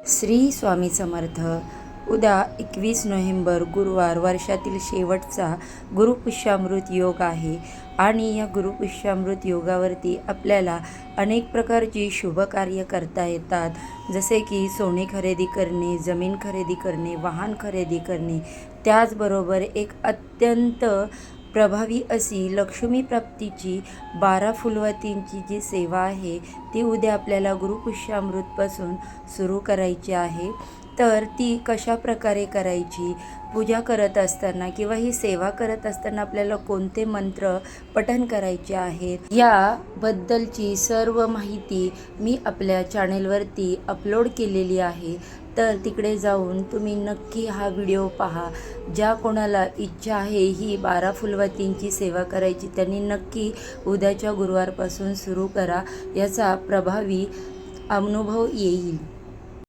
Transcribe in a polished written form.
श्री स्वामी समर्थ. उद्या 21 नोव्हेंबर गुरुवार वर्षातील शेवटचा गुरुपुष्यामृत योग आहे आणि या गुरुपुष्यामृत योगावरती आपल्याला अनेक प्रकारची शुभ कार्य करता येतात. जसे की सोने खरेदी करणे, जमीन खरेदी करणे, वाहन खरेदी करणे. त्याचबरोबर एक अत्यंत प्रभावी अशी लक्ष्मी प्राप्तीची 12 फुलवतींची जी सेवा आहे ती उद्या आपल्याला गुरुपुष्यामृतपासून सुरू करायची आहे. तर ती कशा प्रकारे करायची, पूजा करत असताना किंवा ही सेवा करत असताना आपल्याला कोणते मंत्र पठण करायचे आहेत याबद्दलची सर्व माहिती मी आपल्या चॅनेलवरती अपलोड केलेली आहे. तर तिकडे जाऊन तुम्ही नक्की हा व्हिडिओ पहा. ज्या कोणाला इच्छा आहे ही 12 फुलवतींची सेवा करायची त्यांनी नक्की उद्याच्या गुरुवारपासून सुरू करा, याचा प्रभावी अनुभव येईल.